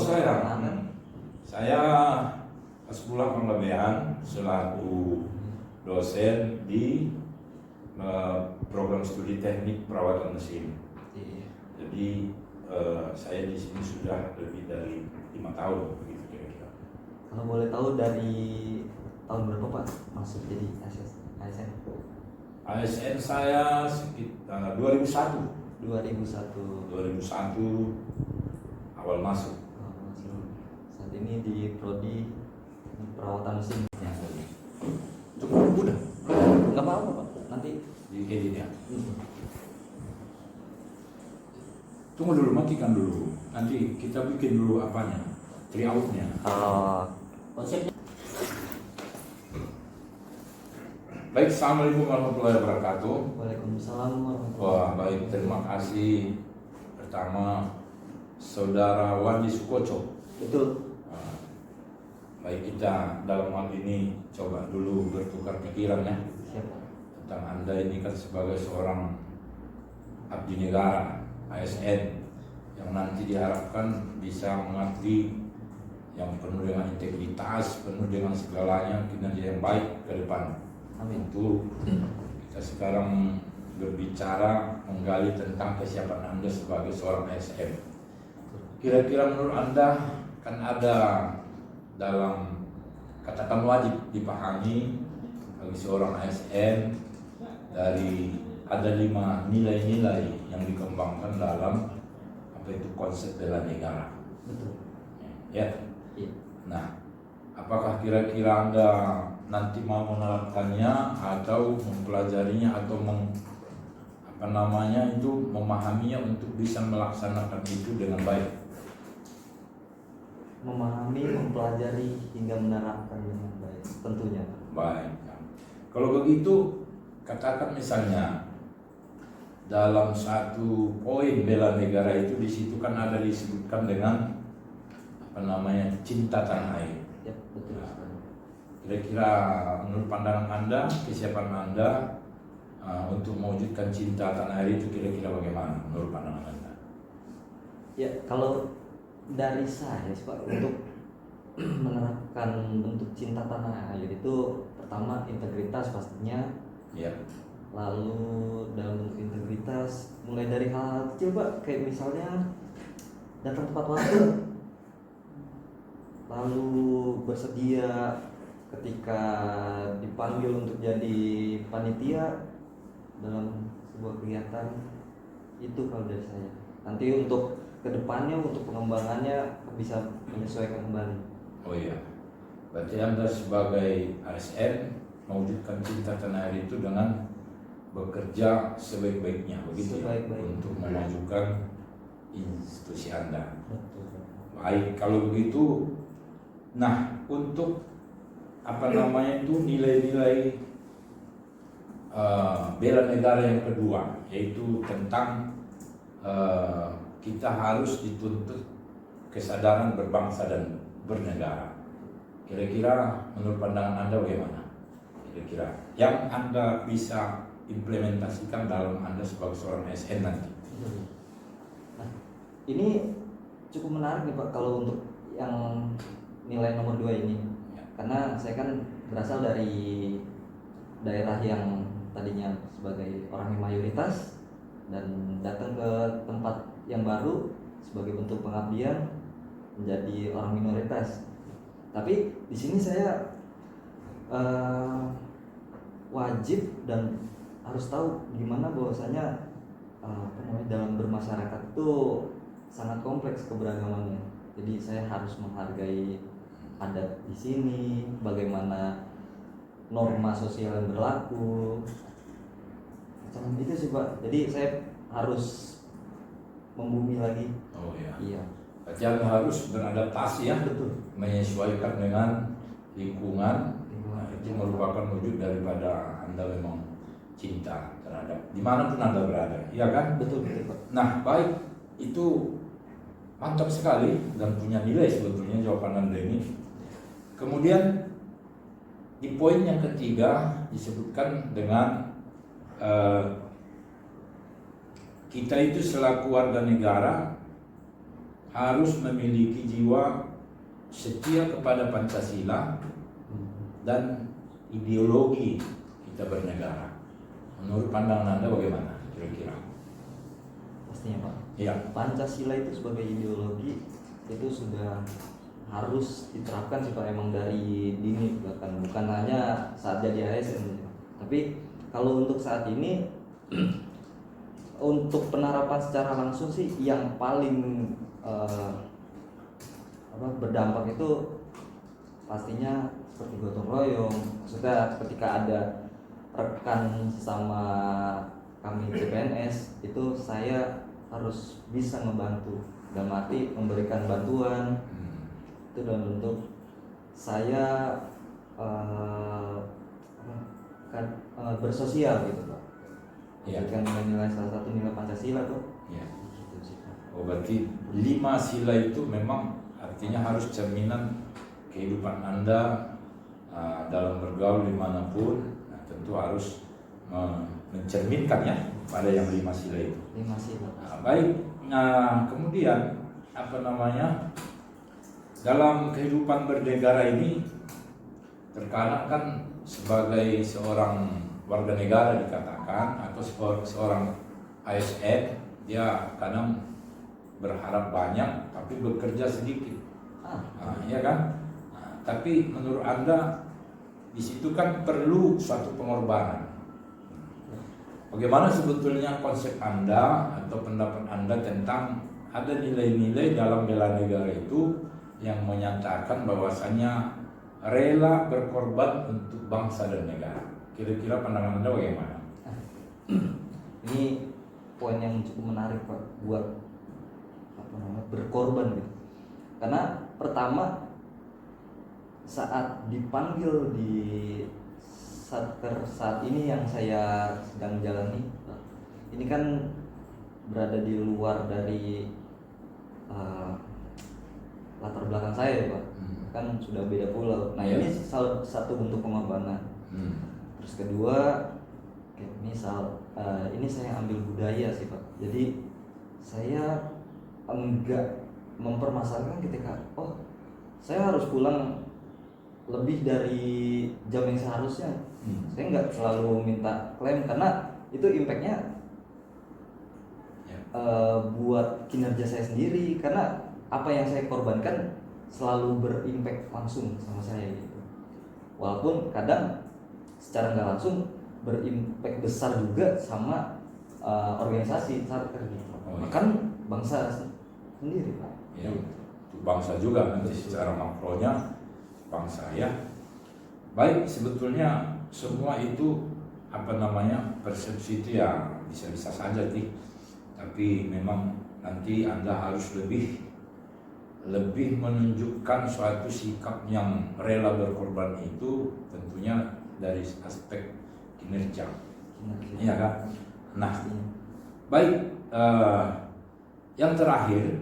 Saya Hasbullah Panggabean selaku dosen di program studi teknik perawatan mesin. Jadi saya di sini sudah lebih dari 5 tahun begitu kira-kira. Kalau boleh tahu dari tahun berapa Pak masuk jadi ASN? ASN saya sekitar 2001 awal masuk. Saat ini di prodi perawatan mesin. Cukup udah. Nggak apa-apa Pak, nanti Edit ya. Tunggu dulu, matikan dulu. Nanti kita bikin dulu apanya, tryoutnya. Konsepnya. Baik, assalamualaikum warahmatullahi wabarakatuh. Waalaikumsalam warahmatullahi Wah, baik, terima kasih. Pertama, Saudara Wandi Sukoco. Betul. Baik, kita dalam hal ini coba dulu bertukar pikiran ya. Siapa? Tentang Anda ini kan sebagai seorang abdi negara, ASN, yang nanti diharapkan bisa mengabdi yang penuh dengan integritas, penuh dengan segalanya, kinerja yang baik ke depan. Amin. Itu kita sekarang berbicara menggali tentang kesiapan Anda sebagai seorang ASN. Kira-kira menurut Anda kan ada dalam katakan wajib dipahami bagi seorang ASN dari ada 5 nilai-nilai yang dikembangkan dalam apa itu konsep bela negara. Betul. Ya. Iya. Nah, apakah kira-kira Anda nanti mau menerapkannya atau mempelajarinya atau memahaminya untuk bisa melaksanakan itu dengan baik? Memahami, mempelajari hingga menerapkan dengan baik, tentunya. Baik. Kalau begitu, katakan misalnya dalam satu poin bela negara itu di situ kan ada disebutkan dengan cinta tanah air. Ya, betul. Kira-kira menurut pandangan Anda, kesiapan Anda untuk mewujudkan cinta tanah air itu kira-kira bagaimana menurut pandangan Anda? Ya, kalau dari saya Pak, untuk menerapkan bentuk cinta tanah air itu pertama integritas pastinya. Ya. Lalu dalam bentuk integritas mulai dari hal kecil Pak, kayak misalnya datang tepat waktu, lalu bersedia ketika dipanggil untuk jadi panitia dalam sebuah kegiatan. Itu kalau dari saya. Nanti untuk kedepannya, untuk pengembangannya bisa menyesuaikan kembali. Oh iya, berarti Anda sebagai ASN mewujudkan cinta tanah air itu dengan bekerja sebaik-baiknya, begitu Sebaik-baik. untuk memajukan institusi Anda. Betul. Baik, kalau begitu, nah untuk nilai-nilai bela negara yang kedua, yaitu tentang kita harus dituntut kesadaran berbangsa dan bernegara. Kira-kira menurut pandangan Anda bagaimana? Kira-kira yang Anda bisa implementasikan dalam Anda sebagai seorang ASN nanti. Nah, ini cukup menarik nih Pak kalau untuk yang nilai nomor 2 ini. Karena saya kan berasal dari daerah yang tadinya sebagai orang yang mayoritas dan datang ke tempat yang baru sebagai bentuk pengabdian menjadi orang minoritas. Tapi di sini saya wajib dan harus tahu gimana bahwasanya dalam bermasyarakat itu sangat kompleks keberagamannya. Jadi saya harus menghargai adat di sini, bagaimana norma sosial yang berlaku, macam itu sih Pak. Jadi saya harus membumi lagi. Oh iya. Iya. Berarti Anda harus beradaptasi ya, Betul. menyesuaikan dengan lingkungan. Nah, itu merupakan wujud daripada Anda memang cinta terhadap dimanapun Anda berada, iya kan? Betul Pak. Nah, baik, itu mantap sekali dan punya nilai sebetulnya jawaban Anda ini. Kemudian di poin yang ketiga disebutkan dengan kita itu selaku warga negara harus memiliki jiwa setia kepada Pancasila dan ideologi kita bernegara. Menurut pandangan Anda bagaimana kira-kira? Pastinya Pak. Ya. Pancasila itu sebagai ideologi itu sudah harus diterapkan sih Pak, emang dari dini, bahkan bukan hanya saat jadi ASN. Tapi kalau untuk saat ini untuk penerapan secara langsung sih yang paling berdampak itu pastinya seperti gotong royong. Maksudnya ketika ada rekan sesama kami CPNS itu saya harus bisa membantu, dalam arti memberikan bantuan itu dalam bentuk saya bersosial gitu Pak. Ya. Kan nilai salah satu nilai Pancasila tuh. Ya. Gitu sih Pak. Oh, berarti 5 sila itu memang artinya harus cerminan kehidupan Anda dalam bergaul dimanapun. Nah, tentu harus mencerminkan ya pada yang 5 sila itu. 5 sila. Nah, baik. Nah, kemudian dalam kehidupan bernegara ini terkadang kan sebagai seorang warga negara dikatakan atau seorang ASN dia kadang berharap banyak tapi bekerja sedikit. Ya kan? Nah, tapi menurut Anda di situ kan perlu suatu pengorbanan. Bagaimana sebetulnya konsep Anda atau pendapat Anda tentang ada nilai-nilai dalam bela negara itu yang menyatakan bahwasanya rela berkorban untuk bangsa dan negara? Kira-kira pandangan Anda bagaimana? Ini poin yang cukup menarik Pak buat berkorban gitu. Karena pertama saat dipanggil di saat ini yang saya sedang jalani, ini kan berada di luar dari latar belakang saya Pak. Kan sudah beda pulau. Nah, ini salah satu bentuk pengorbanan. Terus kedua, misal ini saya ambil budaya sih Pak. Jadi saya enggak mempermasalahkan ketika saya harus pulang lebih dari jam yang seharusnya. Saya nggak selalu minta klaim karena itu impactnya buat kinerja saya sendiri, karena apa yang saya korbankan selalu berimpact langsung sama saya gitu. Walaupun kadang secara nggak langsung berimpact besar juga sama organisasi saat kerja. Bahkan bangsa sendiri Pak. Ya, bangsa juga nanti secara makronya bangsa ya. Baik, sebetulnya semua itu persepsi itu ya bisa-bisa saja sih. Tapi memang nanti Anda harus lebih menunjukkan suatu sikap yang rela berkorban itu tentunya dari aspek kinerja. Iya kan? Nah, baik, yang terakhir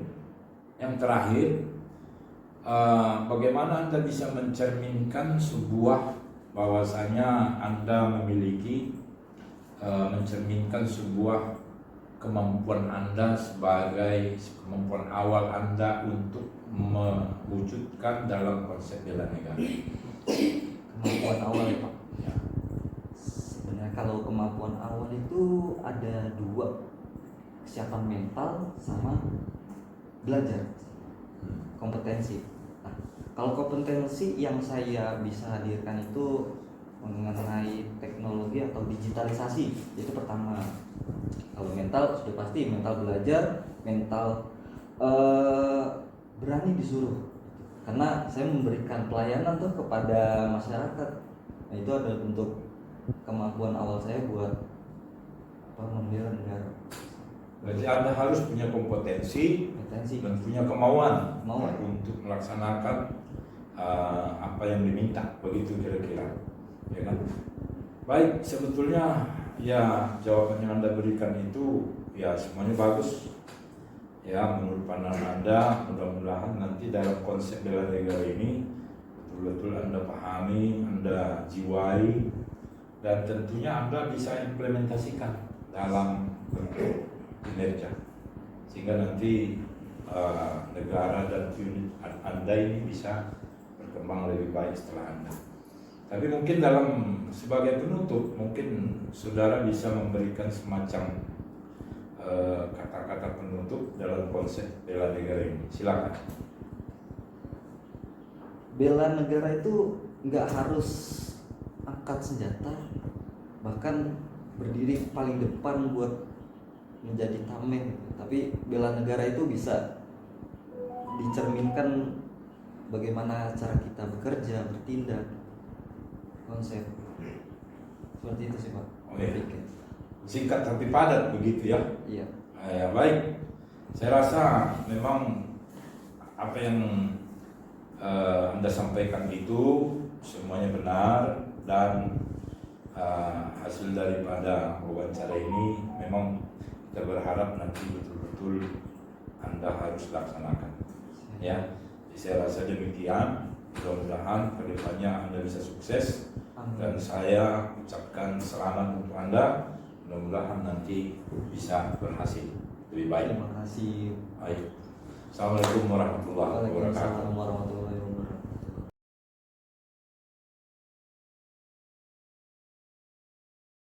bagaimana Anda bisa mencerminkan bahwasanya Anda memiliki mencerminkan sebuah kemampuan Anda sebagai kemampuan awal Anda untuk mewujudkan dalam konsep bela negara. Kemampuan awal ya Pak. Ya. Sebenarnya kalau kemampuan awal itu ada 2, kesiapan mental sama belajar, kompetensi. Nah, kalau kompetensi yang saya bisa hadirkan itu mengenai teknologi atau digitalisasi, itu pertama. Kalau mental sudah pasti mental belajar, mental berani disuruh, karena saya memberikan pelayanan tuh kepada masyarakat. Nah, itu adalah bentuk kemampuan awal saya buat membela negara. Berarti Anda harus punya kompetensi dan punya kemauan untuk melaksanakan apa yang diminta, begitu kira-kira. Ya kan? Baik, sebetulnya ya jawaban yang Anda berikan itu ya semuanya bagus. Ya, menurut pandangan Anda, mudah-mudahan nanti dalam konsep bela negara ini betul-betul Anda pahami, Anda jiwai, dan tentunya Anda bisa implementasikan dalam bentuk kinerja, sehingga nanti negara dan unit Anda ini bisa berkembang lebih baik setelah Anda. Tapi mungkin dalam sebagai penutup, mungkin saudara bisa memberikan semacam kata-kata penutup dalam konsep bela negara ini. Silakan. Bela negara itu nggak harus angkat senjata, bahkan berdiri paling depan buat menjadi tameng. Tapi bela negara itu bisa dicerminkan bagaimana cara kita bekerja, bertindak, konsep seperti itu sih Pak. Oh, iya. Singkat tapi padat begitu ya. Iya. Ya, baik. Saya rasa memang apa yang Anda sampaikan itu semuanya benar, dan hasil daripada wawancara ini memang kita berharap nanti betul-betul Anda harus laksanakan. Ya, saya rasa demikian. Mudah-mudahan kedepannya Anda bisa sukses. Amin. Dan saya ucapkan selamat untuk Anda. Mudah-mudahan nanti bisa berhasil lebih baik. Terima kasih. Baik. Assalamualaikum warahmatullahi wabarakatuh. Waalaikumsalam warahmatullahi